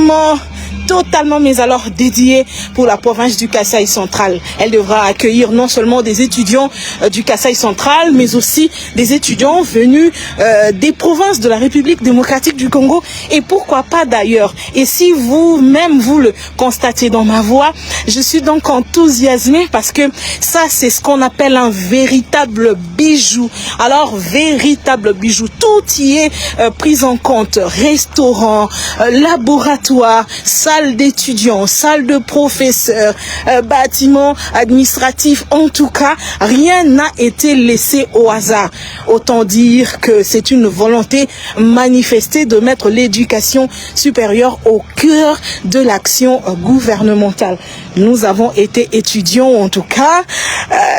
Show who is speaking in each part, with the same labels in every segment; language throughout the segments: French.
Speaker 1: bâtiment totalement, mais alors dédié pour la province du Kasaï central. Elle devra accueillir non seulement des étudiants du Kasaï central, mais aussi des étudiants venus des provinces de la République démocratique du Congo et pourquoi pas d'ailleurs. Et si vous-même vous le constatez dans ma voix, je suis donc enthousiasmée parce que ça c'est ce qu'on appelle un véritable bijou. Alors véritable bijou, tout y est pris en compte. Restaurant, laboratoire, salle d'étudiants, salle de professeurs, bâtiments administratifs. En tout cas, rien n'a été laissé au hasard. Autant dire que c'est une volonté manifestée de mettre l'éducation supérieure au cœur de l'action gouvernementale. Nous avons été étudiants, en tout cas.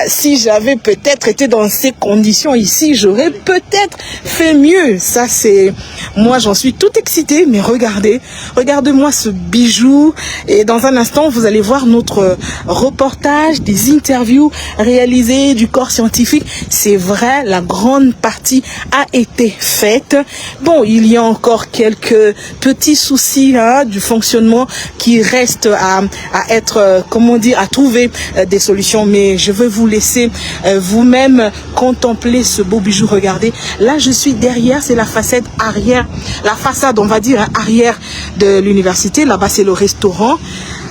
Speaker 1: Si j'avais peut-être été dans ces conditions ici, j'aurais peut-être fait mieux. Ça, c'est... Moi, j'en suis tout excitée, mais regardez-moi ce bijou. Et dans un instant, vous allez voir notre reportage, des interviews réalisées du corps scientifique. C'est vrai, la grande partie a été faite. Bon, il y a encore quelques petits soucis du fonctionnement qui restent à être, comment dire, à trouver des solutions. Mais je veux vous laisser vous-même contempler ce beau bijou. Regardez, là je suis derrière, c'est la façade arrière, la façade on va dire arrière de l'université. Là-bas c'est le restaurant.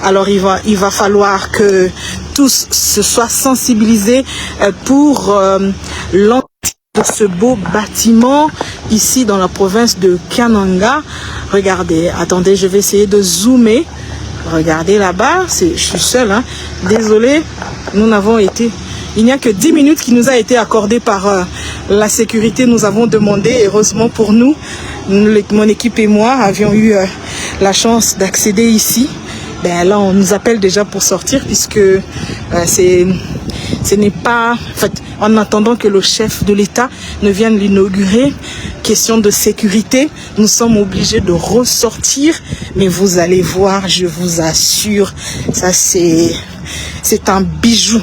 Speaker 1: Alors il va falloir que tous se soient sensibilisés pour l'entretien de ce beau bâtiment ici dans la province de Kananga. Regardez, attendez, je vais essayer de zoomer. Regardez là-bas, je suis seule, hein. Désolée, nous n'avons été... Il n'y a que 10 minutes qui nous a été accordée par la sécurité. Nous avons demandé, heureusement pour nous, mon équipe et moi avions eu la chance d'accéder ici. Ben là, on nous appelle déjà pour sortir puisque ce n'est pas... En fait, en attendant que le chef de l'État ne vienne l'inaugurer, question de sécurité, nous sommes obligés de ressortir. Mais vous allez voir, je vous assure, ça c'est un bijou.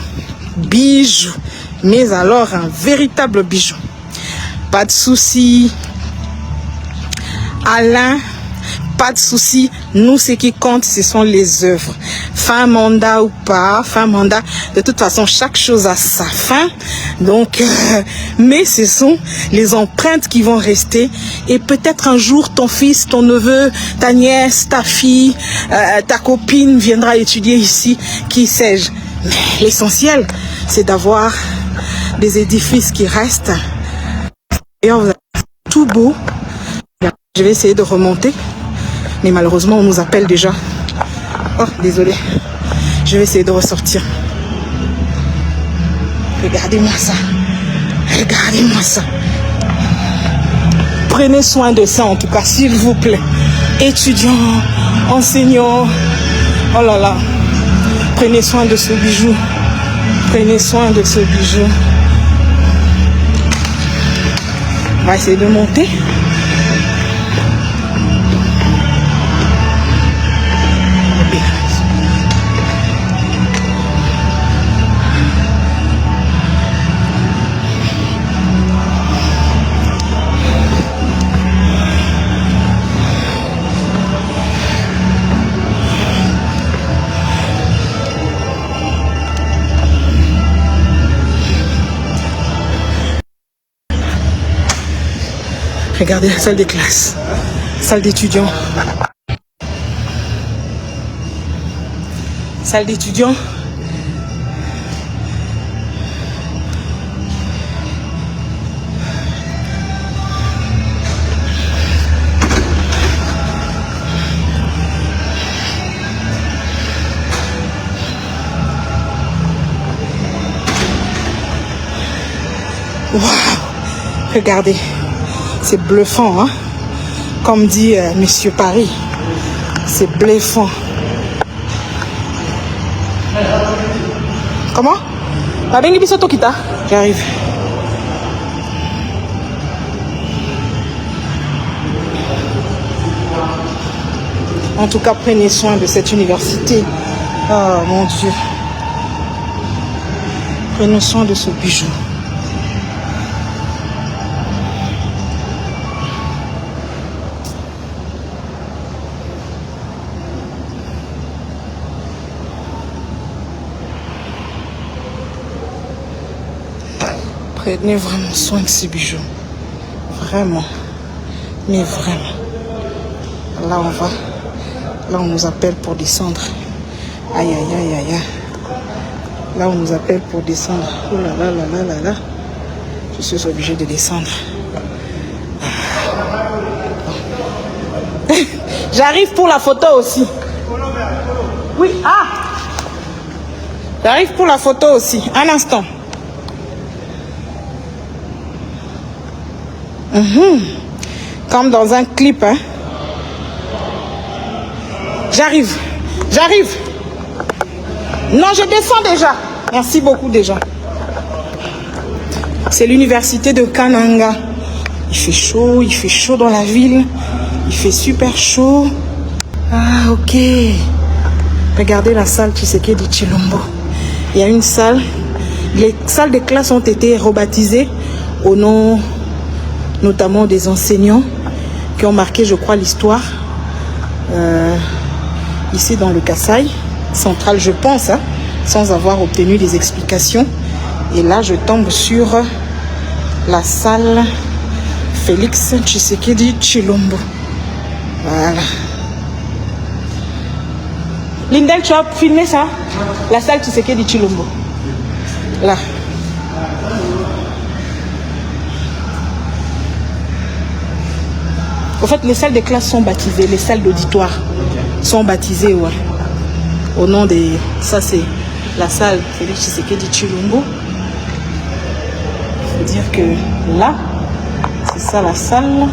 Speaker 1: Bijou, mais alors un véritable bijou. Pas de souci, Alain, pas de souci. Nous, ce qui compte, ce sont les œuvres. Fin mandat ou pas, fin mandat. De toute façon, chaque chose a sa fin. Donc, mais ce sont les empreintes qui vont rester. Et peut-être un jour, ton fils, ton neveu, ta nièce, ta fille, ta copine viendra étudier ici. Qui sais-je? Mais l'essentiel, c'est d'avoir des édifices qui restent. D'ailleurs, vous avez tout beau. Je vais essayer de remonter. Mais malheureusement, on nous appelle déjà. Oh, désolé. Je vais essayer de ressortir. Regardez-moi ça. Regardez-moi ça. Prenez soin de ça, en tout cas, s'il vous plaît. Étudiants, enseignants. Oh là là. Prenez soin de ce bijou. Prenez soin de ce bijou. On va essayer de monter. Regardez la salle des classes, salle d'étudiants. Salle d'étudiants. Waouh! Regardez. C'est bluffant, hein? Comme dit Monsieur Paris. C'est bluffant. Comment? J'arrive. En tout cas, prenez soin de cette université. Oh mon Dieu. Prenez soin de ce bijou. Prenez vraiment soin de ces bijoux. Vraiment. Mais vraiment. Là, on va. Là, on nous appelle pour descendre. Aïe, aïe, aïe, aïe, aïe. Là, on nous appelle pour descendre. Oh là là là là là là. Je suis obligée de descendre. J'arrive pour la photo aussi. Oui, ah. J'arrive pour la photo aussi. Un instant. Comme dans un clip, hein. J'arrive. J'arrive. Non, je descends déjà. Merci beaucoup déjà. C'est l'université de Kananga. Il fait chaud dans la ville. Il fait super chaud. Ah, ok. Regardez la salle Tshisekedi Tshilombo. Il y a une salle. Les salles de classe ont été rebaptisées au nom notamment des enseignants qui ont marqué, je crois, l'histoire. Ici dans le Kasaï central, je pense, hein, sans avoir obtenu des explications. Et là, je tombe sur la salle Félix Tshisekedi Tshilombo. Voilà. Lindel, tu as filmé ça? La salle Tshisekedi Tshilombo. Là. En fait, les salles de classe sont baptisées, les salles d'auditoire sont baptisées, ouais, au nom des... Ça, c'est la salle Félix Tshisekedi Tshilombo. Il faut dire que là, c'est ça la salle.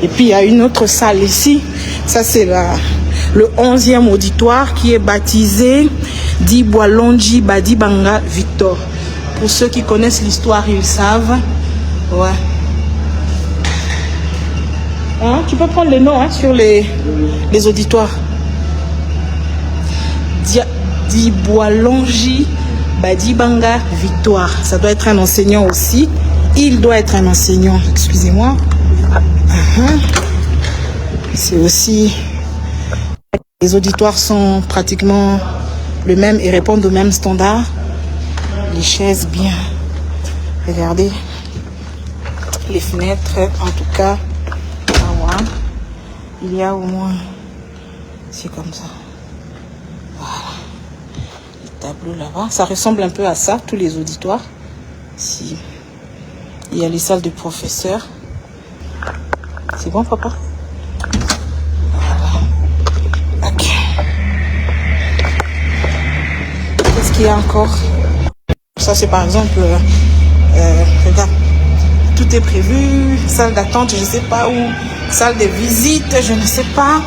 Speaker 1: Et puis, il y a une autre salle ici. Ça, c'est le 11e auditoire qui est baptisé Dibwalonji Badibanga Victor. Pour ceux qui connaissent l'histoire, ils savent. Ouais. Hein, tu peux prendre les noms, hein, sur les auditoires. Dibwalonji Badibanga Victoire. Ça doit être un enseignant aussi. Il doit être un enseignant, excusez-moi. C'est aussi... Les auditoires sont pratiquement le même et répondent au même standard. Les chaises bien. Regardez. Les fenêtres, en tout cas. Il y a au moins... C'est comme ça. Voilà. Les tableaux là-bas. Ça ressemble un peu à ça, tous les auditoires. Si. Il y a les salles de professeurs. C'est bon, papa? Voilà. Ok. Qu'est-ce qu'il y a encore? Ça, c'est par exemple... regarde. Tout est prévu. Salle d'attente, je ne sais pas où. Salle de visite, je ne sais pas.